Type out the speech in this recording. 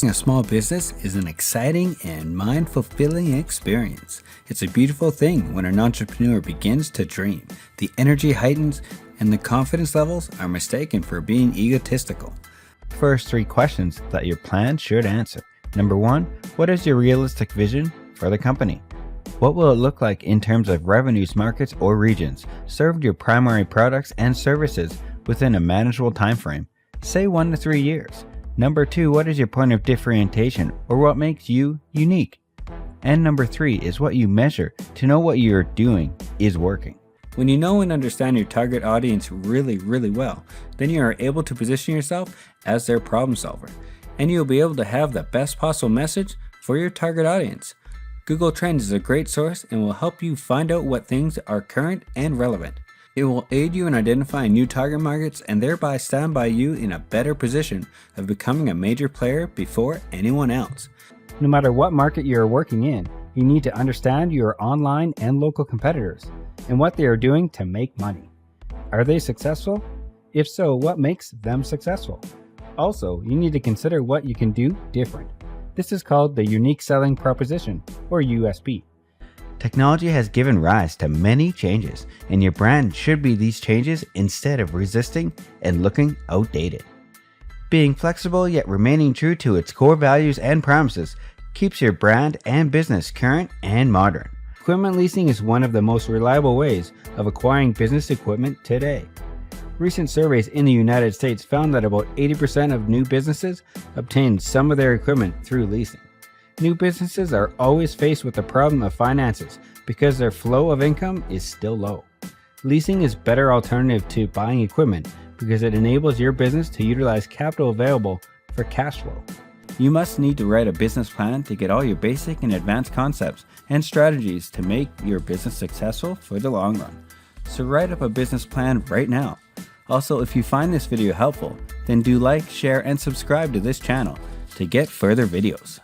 A small business is an exciting and mind-fulfilling experience. It's a beautiful thing when an entrepreneur begins to dream. The energy heightens and the confidence levels are mistaken for being egotistical. First 3 questions that your plan should answer. Number 1, what is your realistic vision for the company? What will it look like in terms of revenues, markets, or regions? Serve your primary products and services within a manageable time frame, say 1 to 3 years. Number 2, what is your point of differentiation or what makes you unique? And number 3 is what you measure to know what you're doing is working. When you know and understand your target audience really well, then you are able to position yourself as their problem solver, and you'll be able to have the best possible message for your target audience. Google Trends is a great source and will help you find out what things are current and relevant. It will aid you in identifying new target markets and thereby stand by you in a better position of becoming a major player before anyone else. No matter what market you are working in, you need to understand your online and local competitors and what they are doing to make money. Are they successful? If so, what makes them successful? Also, you need to consider what you can do different. This is called the Unique Selling Proposition, or USP. Technology has given rise to many changes, and your brand should be these changes instead of resisting and looking outdated. Being flexible yet remaining true to its core values and promises keeps your brand and business current and modern. Equipment leasing is one of the most reliable ways of acquiring business equipment today. Recent surveys in the United States found that about 80% of new businesses obtain some of their equipment through leasing. New businesses are always faced with the problem of finances because their flow of income is still low. Leasing is a better alternative to buying equipment because it enables your business to utilize capital available for cash flow. You must need to write a business plan to get all your basic and advanced concepts and strategies to make your business successful for the long run. So write up a business plan right now. Also, if you find this video helpful, then do like, share, and subscribe to this channel to get further videos.